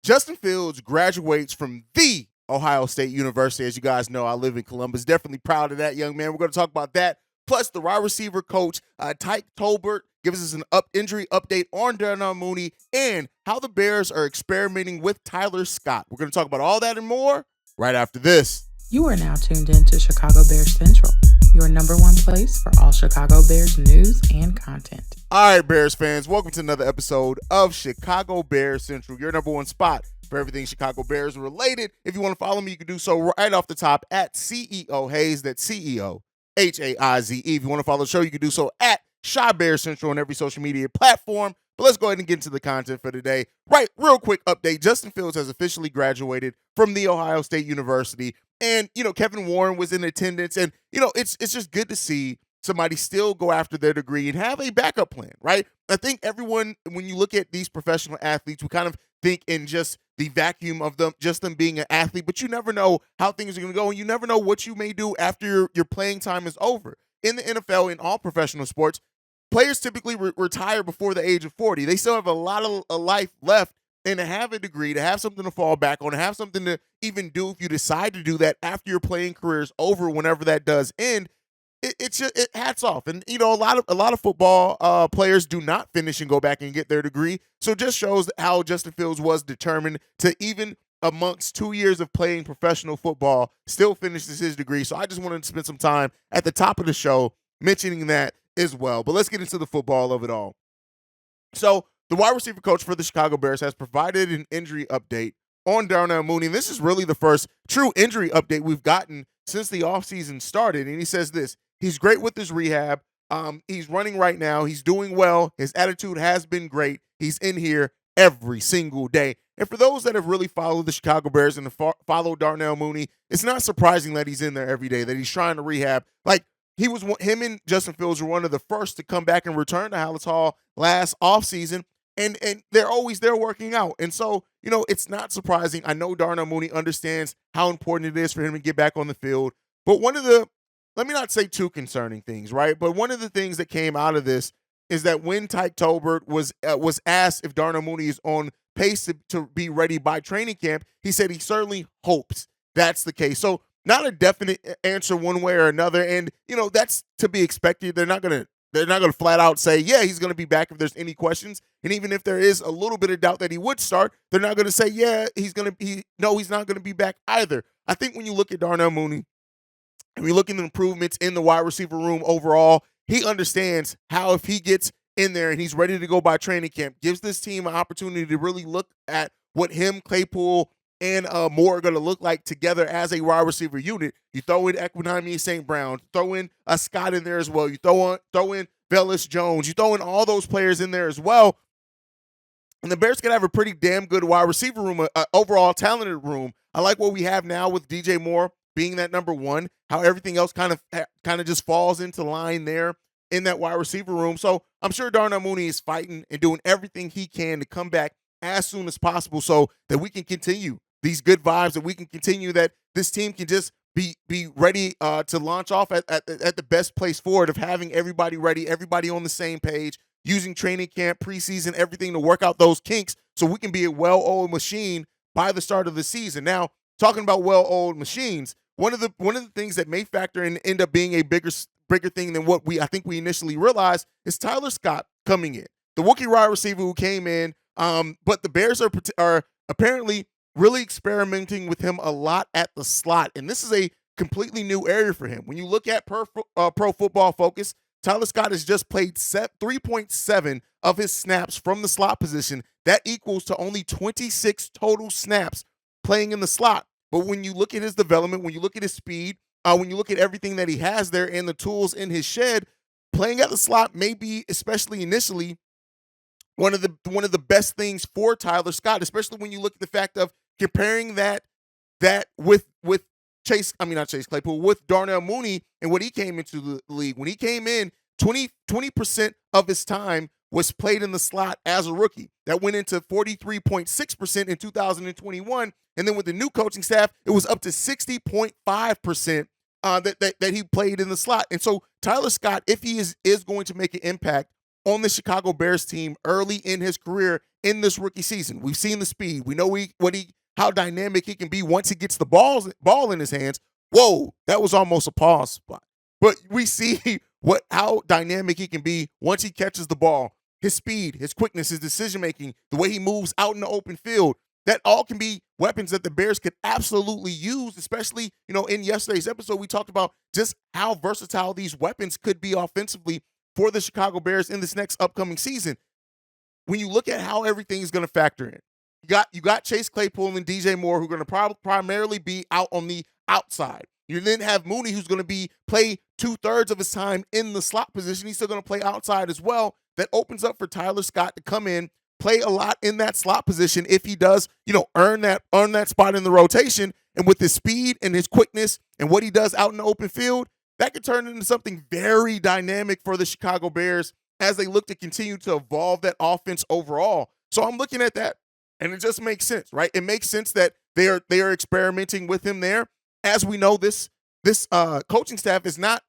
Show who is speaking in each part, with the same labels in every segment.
Speaker 1: Justin Fields graduates from the Ohio State University. As you guys know, I live in Columbus. Definitely proud of that young man. We're going to talk about that. Plus, the wide receiver coach, Tyke Tolbert, gives us an injury update on Darnell Mooney and how the Bears are experimenting with Tyler Scott. We're going to talk about all that and more right after this.
Speaker 2: You are now tuned in to Chicago Bears Central, your number one place for all Chicago Bears news and content.
Speaker 1: All right, Bears fans, welcome to another episode of Chicago Bears Central, your number one spot for everything Chicago Bears related. If you want to follow me, you can do so right off the top at CEO Haize. That's CEO Haize. If you want to follow the show, you can do so at Chi Bears Central on every social media platform. But let's go ahead and get into the content for today. Right, real quick update. Justin Fields has officially graduated from the Ohio State University. And, Kevin Warren was in attendance. And, it's just good to see somebody still go after their degree and have a backup plan, right? I think everyone, when you look at these professional athletes, we kind of think in just the vacuum of them being an athlete, but you never know how things are going to go, and you never know what you may do after your playing time is over. In the NFL, in all professional sports, players typically retire before the age of 40. They still have a lot of life left, and to have a degree, to have something to fall back on, to have something to even do if you decide to do that after your playing career is over, whenever that does end, it's just hats off. And a lot of football players do not finish and go back and get their degree. So it just shows how Justin Fields was determined to, even amongst 2 years of playing professional football, still finishes his degree. So I just wanted to spend some time at the top of the show mentioning that as well. But let's get into the football of it all. So the wide receiver coach for the Chicago Bears has provided an injury update on Darnell Mooney. This is really the first true injury update we've gotten since the offseason started. And he says this: he's great with his rehab. He's running right now. He's doing well. His attitude has been great. He's in here every single day. And for those that have really followed the Chicago Bears and follow Darnell Mooney, it's not surprising that he's in there every day, that he's trying to rehab. Like, him and Justin Fields were one of the first to come back and return to Hallis Hall last offseason. And they're always there working out. And so, it's not surprising. I know Darnell Mooney understands how important it is for him to get back on the field. But one of the, let me not say two concerning things, right? But one of the things that came out of this is that when Tyke Tolbert was asked if Darnell Mooney is on pace to be ready by training camp, he said he certainly hopes that's the case. So not a definite answer one way or another. And, that's to be expected. They're not going to flat out say, yeah, he's going to be back if there's any questions. And even if there is a little bit of doubt that he would start, they're not going to say, yeah, he's not going to be back either. I think when you look at Darnell Mooney and we look at the improvements in the wide receiver room overall, he understands how, if he gets in there and he's ready to go by training camp, gives this team an opportunity to really look at what him, Claypool, and Moore are going to look like together as a wide receiver unit. You throw in Equinemi St. Brown, throw in a Scott in there as well. You throw in Velus Jones. You throw in all those players in there as well. And the Bears can have a pretty damn good wide receiver room, overall talented room. I like what we have now with DJ Moore being that number one, how everything else kind of just falls into line there in that wide receiver room. So I'm sure Darnell Mooney is fighting and doing everything he can to come back as soon as possible so that we can continue these good vibes, that we can continue, that this team can just be ready to launch off at the best place forward, of having everybody ready, everybody on the same page, using training camp, preseason, everything to work out those kinks so we can be a well-oiled machine by the start of the season. Now, talking about well-oiled machines, one of the things that may factor in, end up being a bigger thing than what I think we initially realized, is Tyler Scott coming in, the rookie wide receiver who came in. But the Bears are apparently really experimenting with him a lot at the slot, and this is a completely new area for him. When you look at Pro Football Focus, Tyler Scott has just played 3.7 of his snaps from the slot position. That equals to only 26 total snaps playing in the slot. But when you look at his development, when you look at his speed, when you look at everything that he has there and the tools in his shed, playing at the slot may be, especially initially, one of the best things for Tyler Scott, especially when you look at the fact of comparing that with Claypool, with Darnell Mooney and what he came into the league. When he came in, 20% of his time was played in the slot as a rookie. That went into 43.6% in 2021. And then with the new coaching staff, it was up to 60.5% that he played in the slot. And so Tyler Scott, if he is going to make an impact on the Chicago Bears team early in his career in this rookie season. We've seen the speed. We know how dynamic he can be once he gets the ball in his hands. Whoa, that was almost a pause spot. But we see how dynamic he can be once he catches the ball. His speed, his quickness, his decision making, the way he moves out in the open field. That all can be weapons that the Bears could absolutely use, especially, in yesterday's episode, we talked about just how versatile these weapons could be offensively for the Chicago Bears in this next upcoming season. When you look at how everything is going to factor in, you got Chase Claypool and DJ Moore, who are going to primarily be out on the outside. You then have Mooney, who's going to play 2/3 of his time in the slot position. He's still going to play outside as well. That opens up for Tyler Scott to come in, play a lot in that slot position if he does, earn that spot in the rotation. And with his speed and his quickness and what he does out in the open field, that could turn into something very dynamic for the Chicago Bears as they look to continue to evolve that offense overall. So I'm looking at that, and it just makes sense, right? It makes sense that they are experimenting with him there. As we know, this coaching staff is not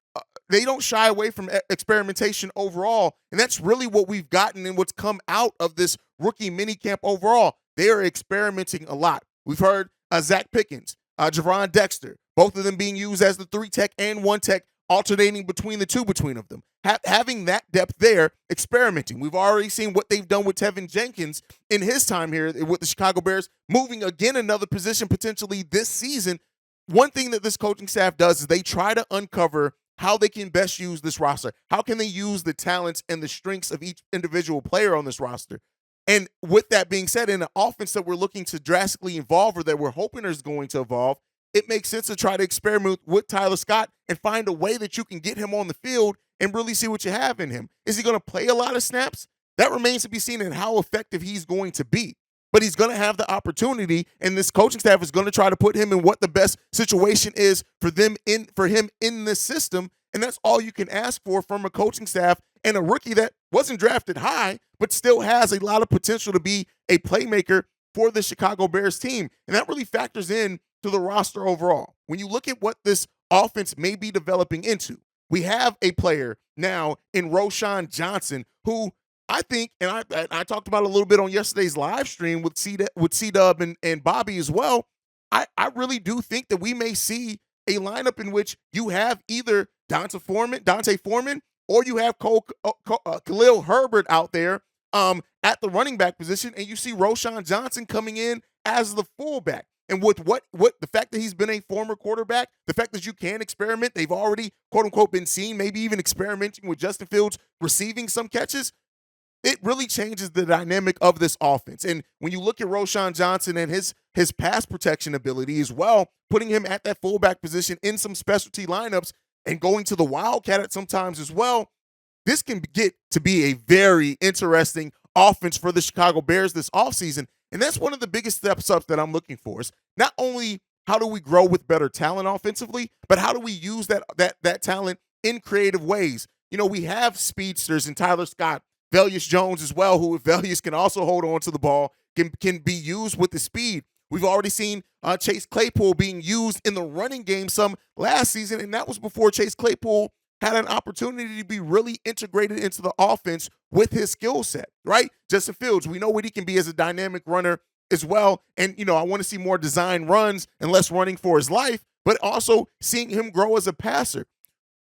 Speaker 1: they don't shy away from experimentation overall, and that's really what we've gotten and what's come out of this rookie minicamp overall. They are experimenting a lot. We've heard Zach Pickens, Javon Dexter, both of them being used as the 3-tech and 1-tech, alternating between the two of them. Having that depth there, experimenting. We've already seen what they've done with Tevin Jenkins in his time here with the Chicago Bears, moving again another position potentially this season. One thing that this coaching staff does is they try to uncover how they can best use this roster. How can they use the talents and the strengths of each individual player on this roster? And with that being said, in an offense that we're looking to drastically evolve or that we're hoping is going to evolve, it makes sense to try to experiment with Tyler Scott and find a way that you can get him on the field and really see what you have in him. Is he going to play a lot of snaps? That remains to be seen in how effective he's going to be. But he's going to have the opportunity, and this coaching staff is going to try to put him in what the best situation is for him in this system. And that's all you can ask for from a coaching staff and a rookie that wasn't drafted high, but still has a lot of potential to be a playmaker for the Chicago Bears team. And that really factors in to the roster overall. When you look at what this offense may be developing into, we have a player now in Roschon Johnson who I think, and I talked about a little bit on yesterday's live stream with C-Dub and Bobby as well. I really do think that we may see a lineup in which you have either Dante Foreman, or you have Khalil Herbert out there at the running back position, and you see Roschon Johnson coming in as the fullback. And with what the fact that he's been a former quarterback, the fact that you can experiment, they've already quote unquote been seen, maybe even experimenting with Justin Fields receiving some catches. It really changes the dynamic of this offense. And when you look at Roschon Johnson and his pass protection ability as well, putting him at that fullback position in some specialty lineups and going to the Wildcat at sometimes as well, this can get to be a very interesting offense for the Chicago Bears this offseason. And that's one of the biggest steps up that I'm looking for is not only how do we grow with better talent offensively, but how do we use that talent in creative ways? We have speedsters in Tyler Scott, Velus Jones as well, who if Velus can also hold on to the ball, can be used with the speed. We've already seen Chase Claypool being used in the running game some last season, and that was before Chase Claypool had an opportunity to be really integrated into the offense with his skill set, right? Justin Fields, we know what he can be as a dynamic runner as well, and I want to see more design runs and less running for his life, but also seeing him grow as a passer.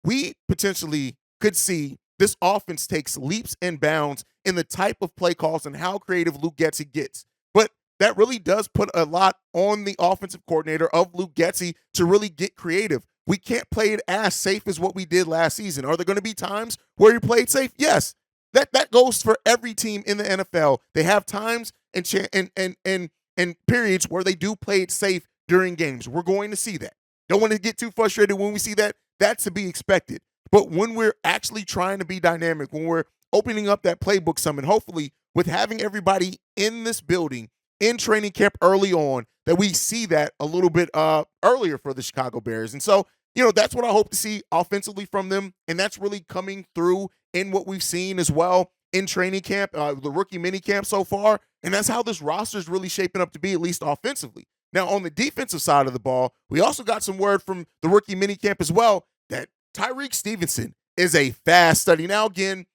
Speaker 1: We potentially could see this offense takes leaps and bounds in the type of play calls and how creative Luke Getsy gets. But that really does put a lot on the offensive coordinator of Luke Getsy to really get creative. We can't play it as safe as what we did last season. Are there going to be times where you played safe? Yes. That goes for every team in the NFL. They have times and periods where they do play it safe during games. We're going to see that. Don't want to get too frustrated when we see that. That's to be expected. But when we're actually trying to be dynamic, when we're opening up that playbook some, and hopefully with having everybody in this building in training camp early on, that we see that a little bit earlier for the Chicago Bears. And so, that's what I hope to see offensively from them. And that's really coming through in what we've seen as well in training camp, the rookie mini camp so far. And that's how this roster is really shaping up to be, at least offensively. Now, on the defensive side of the ball, we also got some word from the rookie mini camp as well that Tyreek Stevenson is a fast study. Now, again,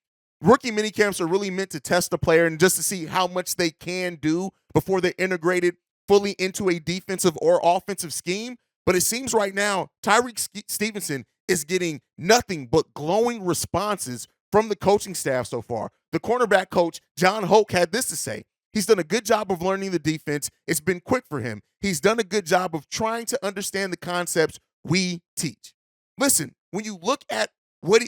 Speaker 1: rookie minicamps are really meant to test the player and just to see how much they can do before they're integrated fully into a defensive or offensive scheme. But it seems right now Tyreek Stevenson is getting nothing but glowing responses from the coaching staff so far. The cornerback coach, John Hoke, had this to say. He's done a good job of learning the defense. It's been quick for him. He's done a good job of trying to understand the concepts we teach. Listen, when you look at what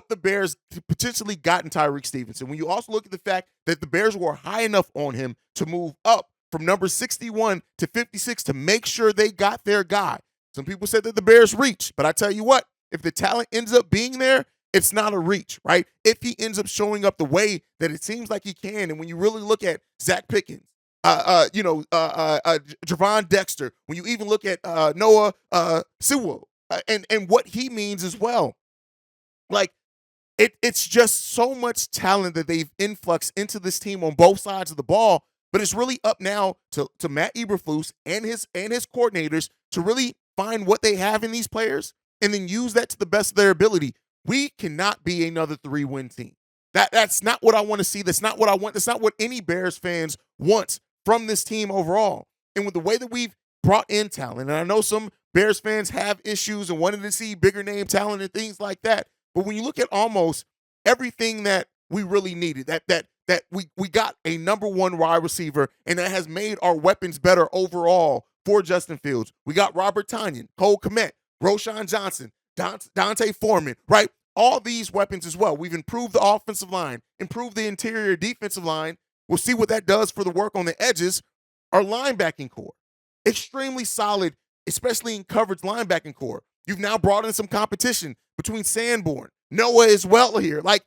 Speaker 1: the Bears potentially got in Tyreek Stevenson, when you also look at the fact that the Bears were high enough on him to move up from number 61 to 56 to make sure they got their guy. Some people said that the Bears reached, but I tell you what, if the talent ends up being there, it's not a reach, right? If he ends up showing up the way that it seems like he can, and when you really look at Zach Pickens, Javon Dexter, when you even look at Noah Sewell, and what he means as well, like it's just so much talent that they've influxed into this team on both sides of the ball. But it's really up now to Matt Eberflus and his coordinators to really find what they have in these players and then use that to the best of their ability. We cannot be another 3-win team. That's not what I want to see. That's not what I want. That's not what any Bears fans want from this team overall. And with the way that we've brought in talent, and I know some Bears fans have issues and wanted to see bigger name talent and things like that. But when you look at almost everything that we really needed, that we got a number one wide receiver, and that has made our weapons better overall for Justin Fields. We got Robert Tonyan, Cole Kmet, Roschon Johnson, Dante Foreman, right? All these weapons as well. We've improved the offensive line, improved the interior defensive line. We'll see what that does for the work on the edges. Our linebacking core, extremely solid, especially in coverage linebacking core. You've now brought in some competition between Sanborn, Noah as well here. Like,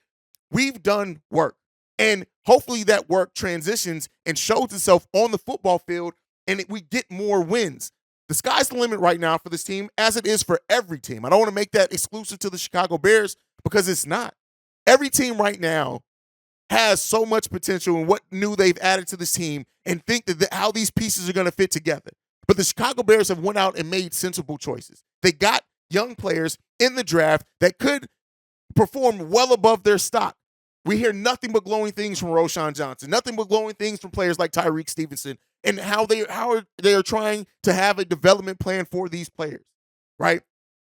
Speaker 1: we've done work. And hopefully that work transitions and shows itself on the football field, and we get more wins. The sky's the limit right now for this team, as it is for every team. I don't want to make that exclusive to the Chicago Bears because it's not. Every team right now has so much potential in what new they've added to this team and think that how these pieces are going to fit together. But the Chicago Bears have went out and made sensible choices. They got young players in the draft that could perform well above their stock. We hear nothing but glowing things from Roschon Johnson, nothing but glowing things from players like Tyreek Stevenson, and how they are trying to have a development plan for these players, right?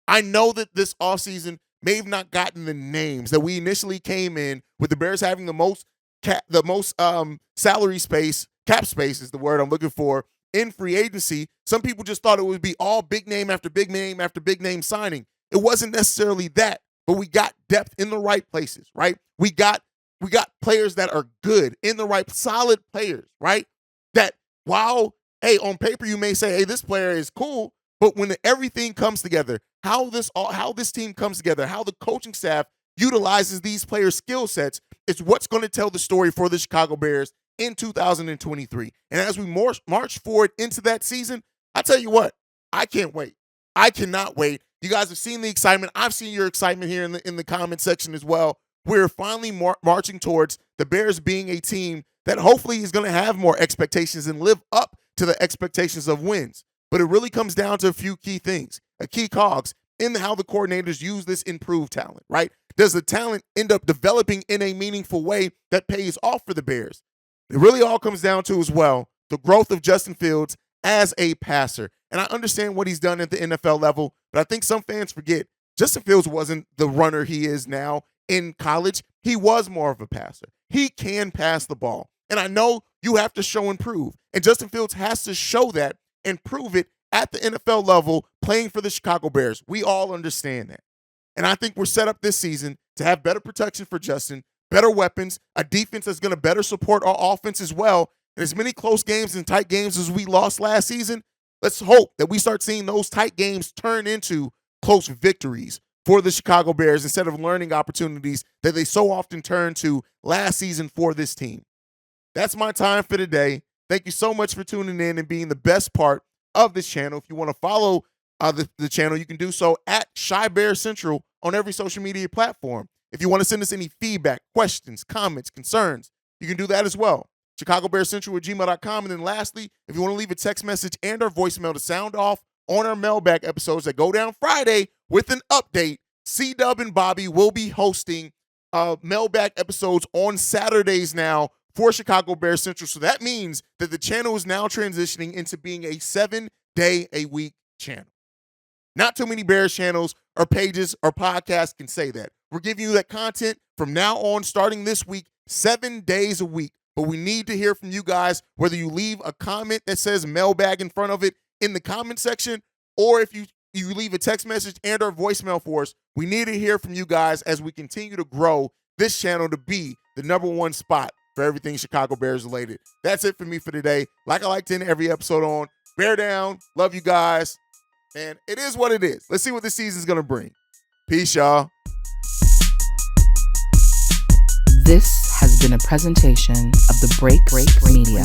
Speaker 1: I know that this offseason may have not gotten the names that we initially came in with the Bears having the most salary space, cap space is the word I'm looking for, in free agency. Some people just thought it would be all big name after big name after big name signing. It wasn't necessarily that, but we got depth in the right places, right? We got players that are good in the right, solid players, right? That while, hey, on paper you may say, hey, this player is cool, but when everything comes together, how this team comes together, how the coaching staff utilizes these players' skill sets is what's going to tell the story for the Chicago Bears in 2023. And as we march forward into that season, I tell you what, I can't wait. I cannot wait. You guys have seen the excitement. I've seen your excitement here in the comment section as well. We're finally marching towards the Bears being a team that hopefully is going to have more expectations and live up to the expectations of wins. But it really comes down to a few key things, key cogs in how the coordinators use this improved talent, right? Does the talent end up developing in a meaningful way that pays off for the Bears? It really all comes down to, as well, the growth of Justin Fields as a passer. And I understand what he's done at the NFL level, but I think some fans forget Justin Fields wasn't the runner he is now. In college, he was more of a passer. He can pass the ball. And I know you have to show and prove. And Justin Fields has to show that and prove it at the NFL level playing for the Chicago Bears. We all understand that. And I think we're set up this season to have better protection for Justin, better weapons, a defense that's going to better support our offense as well. And as many close games and tight games as we lost last season, let's hope that we start seeing those tight games turn into close victories for the Chicago Bears instead of learning opportunities that they so often turned to last season for this team. That's my time for today. Thank you so much for tuning in and being the best part of this channel. If you want to follow the channel, you can do so at Shy Bear Central on every social media platform. If you want to send us any feedback, questions, comments, concerns, you can do that as well. ChicagoBearCentral@gmail.com. And then lastly, if you want to leave a text message and our voicemail to sound off on our mailbag episodes that go down Friday with an update, C-Dub and Bobby will be hosting mailbag episodes on Saturdays now for Chicago Bears Central. So that means that the channel is now transitioning into being a 7-day-a-week channel. Not too many Bears channels or pages or podcasts can say that. We're giving you that content from now on, starting this week, 7 days a week. But we need to hear from you guys, whether you leave a comment that says mailbag in front of it in the comment section, or if you leave a text message and or voicemail for us. We need to hear from you guys as we continue to grow this channel to be the #1 spot for everything Chicago Bears related. That's it for me for today. Like I like to end every episode on, bear down, love you guys. And it is what it is. Let's see what this season's going to bring. Peace, y'all.
Speaker 2: This has been a presentation of the Break Media.